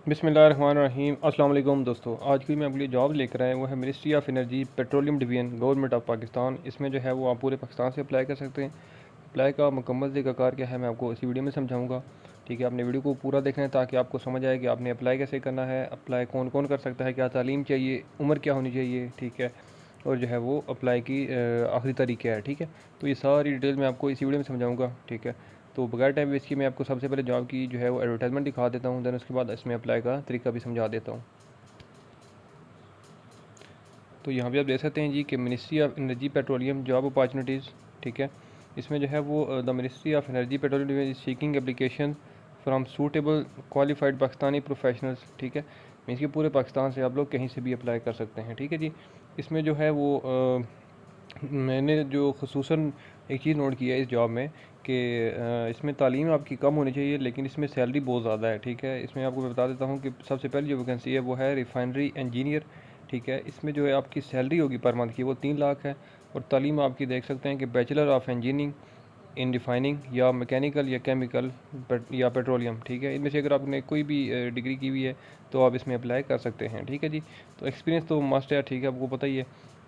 बिस्मिल्लाहिर्रहमानिर्रहीम। अस्सलाम वालेकुम दोस्तों, आज की मैं आपके लिए जॉब लेकर आया वो है ministry of energy petroleum division government of Pakistan. इसमें जो है वो आप पूरे पाकिस्तान से अप्लाई कर सकते हैं। अप्लाई का मुकम्मल तरीक़ाकार क्या है मैं आपको इसी वीडियो में समझाऊंगा। ठीक है, आपने वीडियो को पूरा देखना है ताकि आपको समझ आए कि आपने अप्लाई कैसे करना है, अप्लाई कौन कौन कर सकता है, क्या तालीम चाहिए, उम्र क्या होनी चाहिए। ठीक है, और जो है वो अप्लाई की आखिरी तारीख क्या है। ठीक है, तो ये सारी डिटेल मैं आपको इसी वीडियो में समझाऊंगा। ठीक है, तो बगैर टाइम वेस्ट किए मैं आपको सबसे पहले जॉब की जो है वो एडवर्टाइजमेंट दिखा देता हूँ, दैन उसके बाद इसमें अप्लाई का तरीका भी समझा देता हूँ। तो यहाँ पे आप देख सकते हैं जी कि ministry of energy petroleum job opportunities. ठीक है, इसमें जो है वो the ministry of energy petroleum is seeking application from suitable qualified Pakistani professionals. ठीक है, मीन्स कि पूरे पाकिस्तान से आप लोग कहीं से भी अप्लाई कर सकते हैं। ठीक है जी, इसमें जो है वो मैंने जो खुसूसन एक चीज़ नोट किया है इस जॉब में कि इसमें तालीम आपकी कम होनी चाहिए, लेकिन इसमें सैलरी बहुत ज़्यादा है। ठीक है, इसमें आपको मैं बता देता हूँ कि सबसे पहले जो वैकेंसी है वो है रिफाइनरी इंजीनियर। ठीक है, इसमें जो है आपकी सैलरी होगी पर मंथ की वो 3 लाख है, और तालीम आपकी देख सकते हैं कि bachelor of engineering in refining या मैकेनिकल या केमिकल या पेट्रोलियम। ठीक है, इनमें से अगर आपने कोई भी डिग्री की हुई है तो आप इसमें अप्लाई कर सकते हैं। ठीक है जी, तो एक्सपीरियंस तो मस्ट है। ठीक है, आपको पता ही है।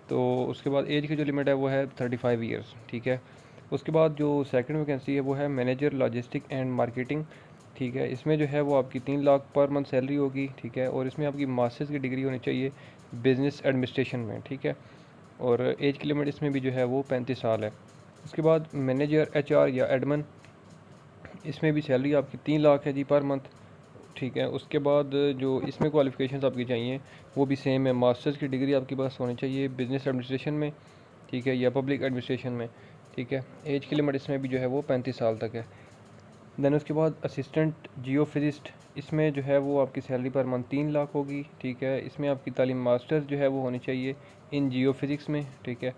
तो उसके बाद एज की जो लिमिट है वो है 35 ईयर्स। ठीक है, उसके बाद जो सेकंड वैकेंसी है वो है मैनेजर लॉजिस्टिक एंड मार्केटिंग। ठीक है, इसमें जो है वो आपकी 3 लाख पर मंथ सैलरी होगी। ठीक है, और इसमें आपकी मास्टर्स की डिग्री होनी चाहिए बिज़नेस एडमिनिस्ट्रेशन में। ठीक है, और एज की लिमिट इसमें भी जो है वो 35 साल है। उसके बाद मैनेजर एचआर या एडमन, इसमें भी सैलरी आपकी 3 लाख है जी पर मंथ। ठीक है, उसके बाद जो इसमें क्वालिफ़िकेशंस आपकी चाहिए वो भी सेम है, मास्टर्स की डिग्री आपके पास होनी चाहिए बिज़नेस एडमिनिस्ट्रेशन में। ठीक है, या पब्लिक एडमिनिस्ट्रेशन में। ठीक है, एज की लिमिट इसमें भी जो है वो 35 साल तक है। दैन उसके बाद असिस्टेंट जियोफिजिस्ट, इसमें जो है वो आपकी सैलरी पर मंथ 3 लाख होगी। ठीक है, इसमें आपकी तालीम मास्टर्स जो है वो होनी चाहिए इन जियोफिज़िक्स में। ठीक है,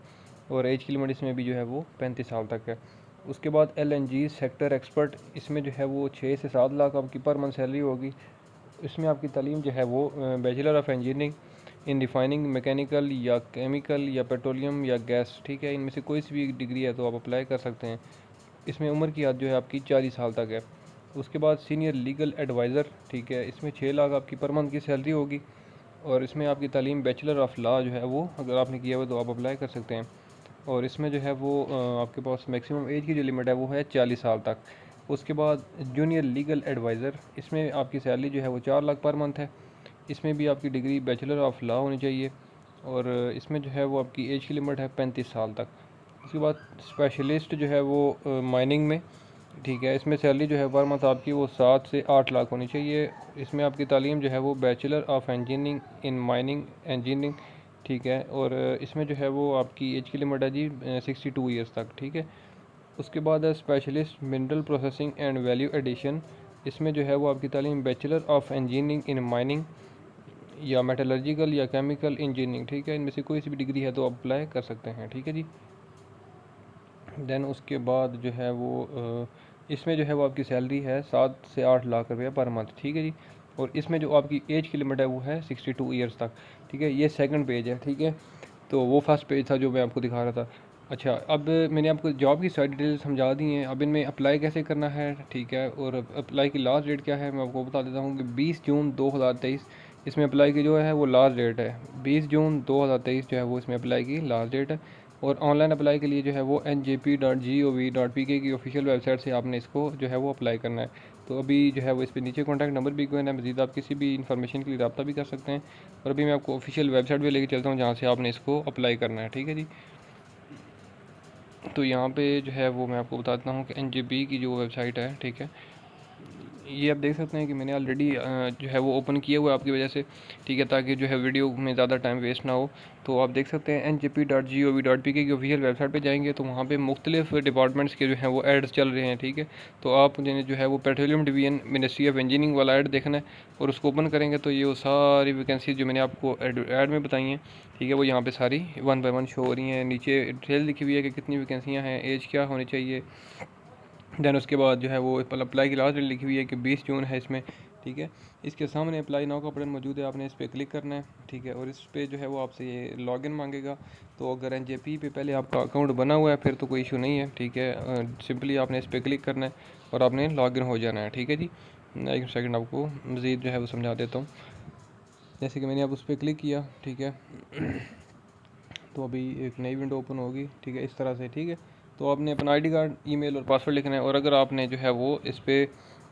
और एज की लिमिट इसमें भी जो है वो 35 साल तक है। उसके बाद LNG सेक्टर एक्सपर्ट, इसमें जो है वो 6 से 7 लाख आपकी पर मंथ सैलरी होगी। इसमें आपकी तालीम जो है वो bachelor of engineering in refining mechanical या केमिकल या पेट्रोलियम या गैस। ठीक है, इनमें से कोई सी भी डिग्री है तो आप अप्लाई कर सकते हैं। इसमें उम्र की हद जो है आपकी 40 साल तक है। उसके बाद सीनियर लीगल एडवाइज़र। ठीक है, इसमें 6 लाख आपकी पर मंथ की सैलरी होगी, और इसमें आपकी तालीम बैचलर ऑफ लॉ जो है वो अगर आपने किया हुआ तो आप अप्लाई कर सकते हैं। और इसमें जो है वो आपके पास मैक्सिमम एज की जो लिमिट है वो है 40 साल तक। उसके बाद जूनियर लीगल एडवाइज़र, इसमें आपकी सैलरी जो है वो 4 लाख पर मंथ है। इसमें भी आपकी डिग्री बैचलर ऑफ लॉ होनी चाहिए, और इसमें जो है वो आपकी एज की लिमिट है 35 साल तक। उसके बाद स्पेशलिस्ट जो है वो माइनिंग में। ठीक है, इसमें सैलरी जो है पर मंथ आपकी वो 7 से 8 लाख होनी चाहिए। इसमें आपकी तालीम जो है वो bachelor of engineering in mining engineering. ठीक है, और इसमें जो है वो आपकी एज की लिमिट है जी 62 ईयर्स तक। ठीक है, उसके बाद है specialist mineral processing and value addition. इसमें जो है वो आपकी तालीम bachelor of engineering in mining या मेटलर्जिकल या केमिकल इंजीनियरिंग। ठीक है, इनमें से कोई सी भी डिग्री है तो आप अप्लाई कर सकते हैं। ठीक है जी, देन उसके बाद जो है वो इसमें जो है वो आपकी सैलरी है 7 से 8 लाख रुपये पर मंथ। ठीक है जी, और इसमें जो आपकी एज की लिमिट है वो है 62 ईयर्स तक। ठीक है, ये सेकंड पेज है। ठीक है, तो वो फर्स्ट पेज था जो मैं आपको दिखा रहा था। अच्छा, अब मैंने आपको जॉब की सारी डिटेल समझा दी हैं। अब इनमें अप्लाई कैसे करना है, ठीक है, और अप्लाई की लास्ट डेट क्या है मैं आपको बता देता हूँ कि 20 जून 2023 इसमें अप्लाई की जो है वो लास्ट डेट है। 20 जून 2023 जो है वो इसमें अप्लाई की लास्ट डेट है। और ऑनलाइन अप्लाई के लिए जो है वो njp.gov.pk की ऑफिशियल वेबसाइट से आपने इसको जो है वो अप्लाई करना है। तो अभी जो है वो इस पर नीचे कॉन्टैक्ट नंबर भी गए हैं, मज़ीद आप किसी भी इन्फॉर्मेशन के लिए रब्ता भी कर सकते हैं। और अभी मैं आपको ऑफिशियल वेबसाइट भी लेके चलता हूँ जहाँ से आपने इसको अप्लाई करना है। ठीक है जी, तो यहाँ पे जो है वो मैं आपको बताता हूँ कि NJP की जो वेबसाइट है। ठीक है, ये आप देख सकते हैं कि मैंने ऑलरेडी जो है वो ओपन किया हुआ है आपकी वजह से। ठीक है, ताकि जो है वीडियो में ज़्यादा टाइम वेस्ट ना हो। तो आप देख सकते हैं njp.gov.pk की ऑफिशियल वेबसाइट पे जाएंगे तो वहाँ पे मुख्तलिफ डिपार्टमेंट्स के जो हैं वो एड्स चल रहे हैं। ठीक है, तो आप जो है वो petroleum division ministry of engineering वाला ऐड देखना है, और उसको ओपन करेंगे तो ये वो सारी वैकेंसी जो मैंने आपको ऐड में बताई हैं, ठीक है, वो यहाँ पे सारी 1 बाय 1 शो हो रही हैं। नीचे डिटेल लिखी हुई है कि कितनी वैकेंसियाँ हैं, एज क्या होनी चाहिए। दैन उसके बाद जो है वो अप्लाई की लास्ट डेट लिखी हुई है कि 20 जून है इसमें। ठीक है, इसके सामने अप्लाई नाउ का बटन मौजूद है, आपने इस पर क्लिक करना है। ठीक है, और इस पर जो है वो आपसे ये लॉगिन मांगेगा। तो अगर NJP पे पहले आपका अकाउंट बना हुआ है फिर तो कोई इशू नहीं है। ठीक है, सिंपली आपने इस पर क्लिक करना है और आपने लॉगिन हो जाना है। ठीक है जी, एक सेकंड आपको मज़ीद जो है वो समझा देता हूँ। जैसे कि मैंने अब उस पर क्लिक किया, ठीक है, तो अभी एक नई विंडो ओपन होगी, ठीक है, इस तरह से, ठीक है। तो आपने अपना आईडी कार्ड, ईमेल और पासवर्ड लिखना है, और अगर आपने जो है वो इस पर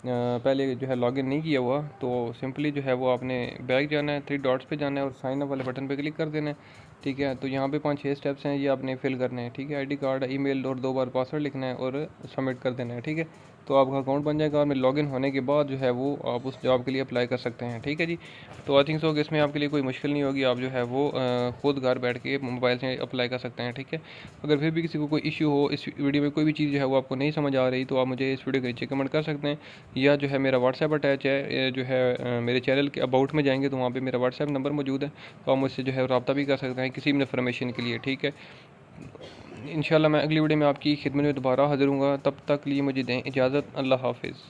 पहले जो है लॉगिन नहीं किया हुआ तो सिंपली जो है वो आपने बैक जाना है, 3 डॉट्स पे जाना है और साइन अप वाले बटन पे क्लिक कर देना है, ठीक है। तो यहाँ पे 5-6 स्टेप्स हैं, ये आपने फिल करने हैं, ठीक है। आईडी कार्ड, ईमेल और 2 बार पासवर्ड लिखना है और सबमिट कर देना है, ठीक है। तो आपका अकाउंट बन जाएगा और में लॉगिन होने के बाद जो है वो आप उस जॉब के लिए अप्लाई कर सकते हैं, ठीक है जी। तो आई थिंक सो कि इसमें आपके लिए कोई मुश्किल नहीं होगी, आप जो है वो खुद घर बैठ के मोबाइल से अप्लाई कर सकते हैं, ठीक है। अगर फिर भी किसी को कोई इशू हो, इस वीडियो में कोई भी चीज़ जो है वो आपको नहीं समझ आ रही, तो आप मुझे इस वीडियो के नीचे कमेंट कर सकते हैं, या जो है मेरा व्हाट्सएप अटैच है, जो है मेरे चैनल के अबाउट में जाएंगे तो वहाँ पे मेरा व्हाट्सएप नंबर मौजूद है, तो आप मुझसे जो है रब्ता भी कर सकते हैं किसी भी इन्फॉर्मेशन के लिए, ठीक है। इंशाल्लाह मैं अगली वीडियो में आपकी खिदमत में दोबारा हाजिर हूँगा, तब तक लिए मुझे दें इजाज़त। अल्लाह हाफिज़।